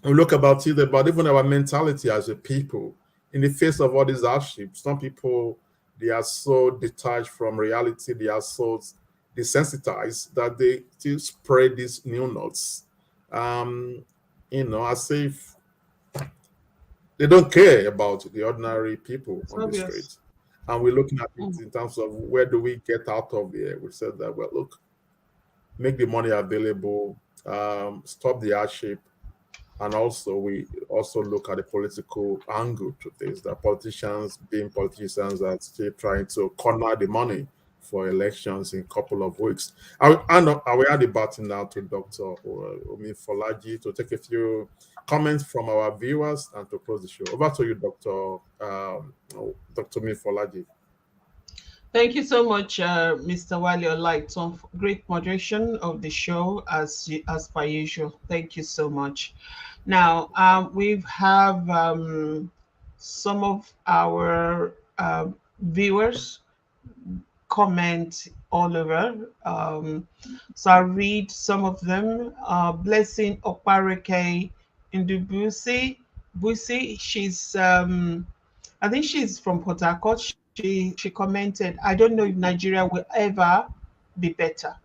We look about it, about even our mentality as a people in the face of all these hardships. Some people, they are so detached from reality, they are so desensitized that they still spread these new notes, as if they don't care about the ordinary people on the street. And we're looking at it in terms of where do we get out of here. We said that, well, look, make the money available, stop the hardship, and also we also look at the political angle to this. The politicians, being politicians, are still trying to corner the money for elections in a couple of weeks. I will add the button now to Dr. Omi Folaji to take a few comments from our viewers and to close the show. Over to you, Dr. Omi Folaji. Thank you so much, Mr. Wale Olaiton. Great moderation of the show as per usual. Thank you so much. Now, we have some of our viewers comment all over. So I'll read some of them. Blessing Okpareke Indubusi. Busi, she's I think she's from Port Harcourt. She commented, I don't know if Nigeria will ever be better.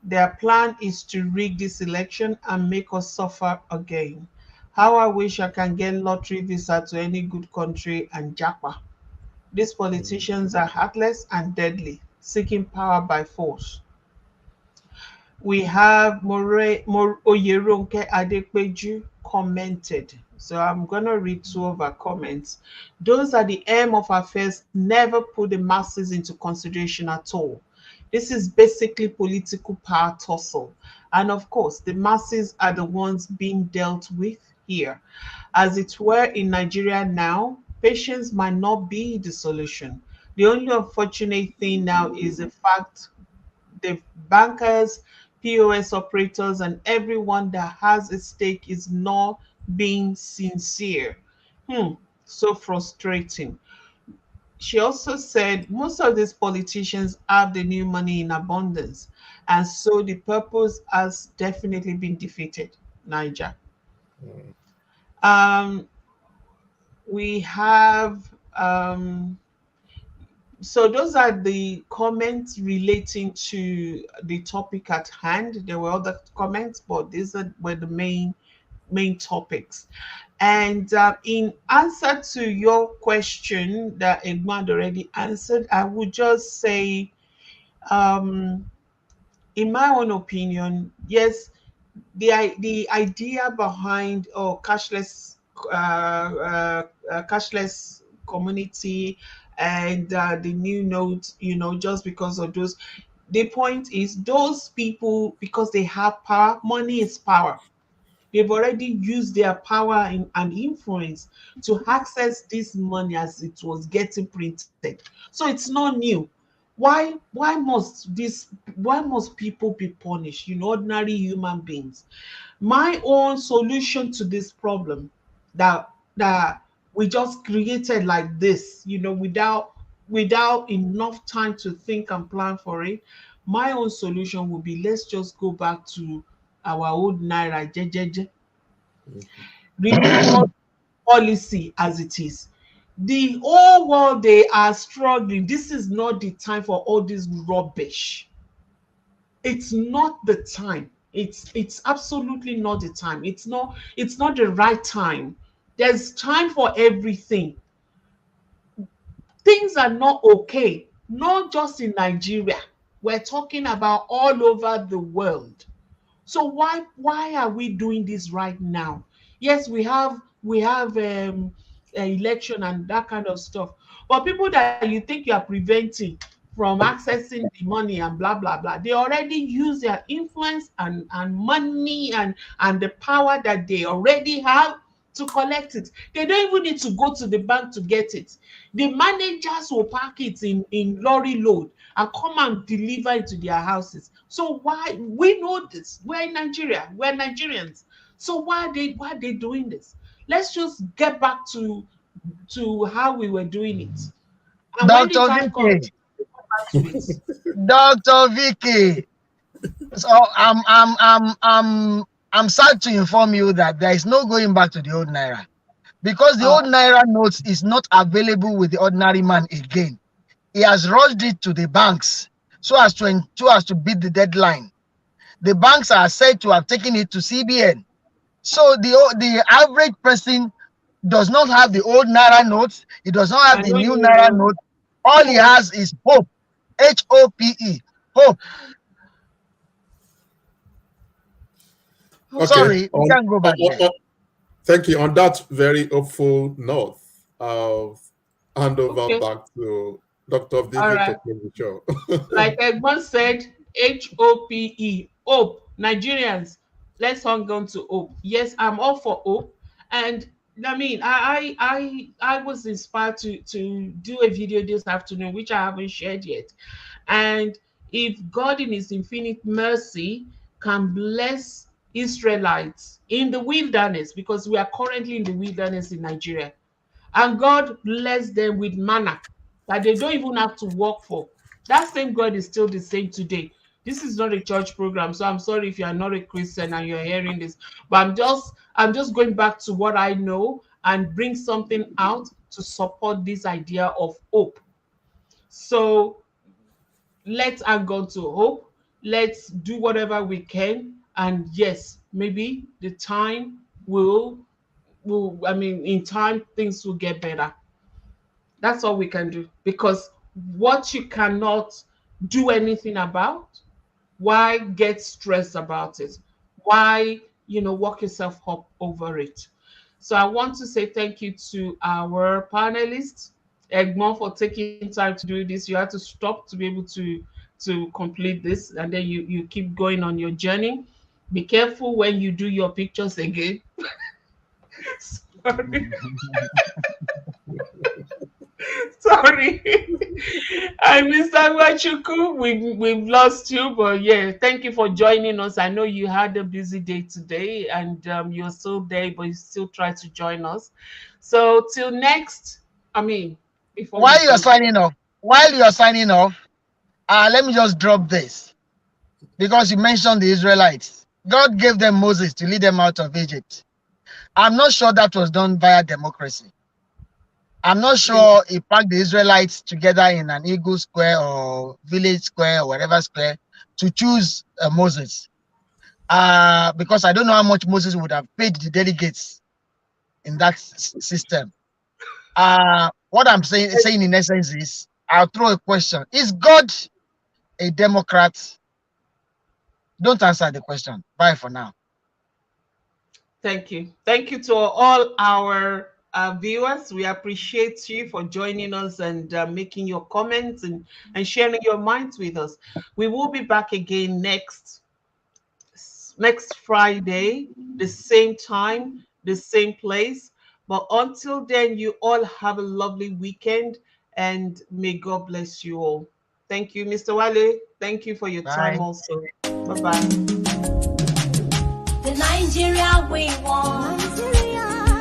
Their plan is to rig this election and make us suffer again. How I wish I can get lottery visa to any good country and japa. These politicians are heartless and deadly, seeking power by force. We have Oyeronke Adepeju commented. So I'm going to read two of our comments. Those are the aim of affairs never put the masses into consideration at all. This is basically political power tussle. And of course, the masses are the ones being dealt with here. As it were in Nigeria now, patience might not be the solution. The only unfortunate thing now is the fact the bankers, POS operators, and everyone that has a stake is not being sincere. So frustrating. She also said most of these politicians have the new money in abundance, and so the purpose has definitely been defeated. Niger. We have so those are the comments relating to the topic at hand. There were other comments, but were the main topics. And in answer to your question that Edmund already answered, I would just say, in my own opinion, yes, the idea behind cashless community and the new notes, just because of those. The point is, those people, because they have power, money is power. They've already used their power and influence to access this money as it was getting printed. So it's not new. Why must people be punished? Ordinary human beings. My own solution to this problem that we just created like this, without enough time to think and plan for it. My own solution would be, let's just go back to our old naira jejeje. Remain policy as it is. The whole world, they are struggling. This is not the time for all this rubbish. It's not the time. It's absolutely not the time. It's not the right time. There's time for everything. Things are not okay, not just in Nigeria. We're talking about all over the world. So why are we doing this right now? Yes, we have election and that kind of stuff, but people that you think you are preventing from accessing the money and blah blah blah, they already use their influence and money and the power that they already have to collect it. They don't even need to go to the bank to get it. The managers will pack it in lorry load and come and deliver it to their houses. So why, we know this? We're in Nigeria. We're Nigerians. So why are they doing this? Let's just get back to how we were doing it. And when the Dr. time comes, Vicky, we go back to it. Dr. Vicky. So I'm sad to inform you that there is no going back to the old naira, because the old naira notes is not available with the ordinary man again. He has rushed it to the banks so as to beat the deadline. The banks are said to have taken it to CBN. So the average person does not have the old naira notes. He does not have I the know new you naira know. note. All he has is hope. HOPE. Hope. Okay. Sorry, we can't go back there. Thank you. On that very hopeful note, I'll hand over back to Dr. Vicky to close the show. Like Egmont said, HOPE, hope. Nigerians, let's hang on to hope. Yes, I'm all for hope. And I mean, I was inspired to do a video this afternoon, which I haven't shared yet. And if God in his infinite mercy can bless Israelites in the wilderness, because we are currently in the wilderness in Nigeria, and God bless them with manna, that they don't even have to work for. That same God is still the same today. This is not a church program, so I'm sorry if you are not a Christian and you're hearing this, but I'm just going back to what I know and bring something out to support this idea of hope. So let's hang on to hope. Let's do whatever we can, and yes, maybe the time will I mean, in time things will get better. That's all we can do, because what you cannot do anything about, why get stressed about it? Why, work yourself up over it? So I want to say thank you to our panelists, Egmont, for taking time to do this. You had to stop to be able to complete this, and then you keep going on your journey. Be careful when you do your pictures again. Sorry. Sorry. And Mr. Wachuku, we've lost you, but yeah, thank you for joining us. I know you had a busy day today, and you're still there, but you still try to join us. So till next, before While you're signing off, let me just drop this, because you mentioned the Israelites. God gave them Moses to lead them out of Egypt. I'm not sure that was done via democracy. I'm not sure he packed the Israelites together in an Eagle Square or Village Square or whatever square to choose Moses. Because I don't know how much Moses would have paid the delegates in that system. What I'm saying in essence is, I'll throw a question. Is God a Democrat? Don't answer the question. Bye for now. Thank you. Thank you to all our viewers. We appreciate you for joining us and making your comments and sharing your minds with us. We will be back again next Friday, the same time, the same place. But until then, you all have a lovely weekend, and may God bless you all. Thank you, Mr. Wale. Thank you for your time also. Bye-bye. The Nigeria we want.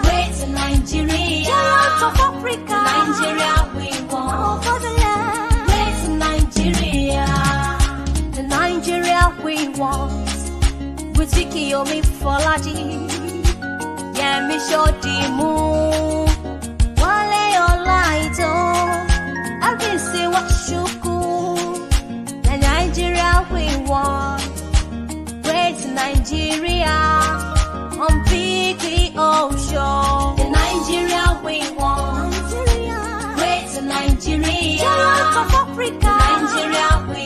Great Nigeria. Giants of Africa. The Nigeria we want. For the land. Great Nigeria. The Nigeria we want. With Vikiyomi Folaji. Yeah, me show the moon. Wale Olaito. I can see what Shuku. The Nigeria we want. Great Nigeria, on big ocean. The Nigeria we want. Great Nigeria, Giants of Africa. The Nigeria we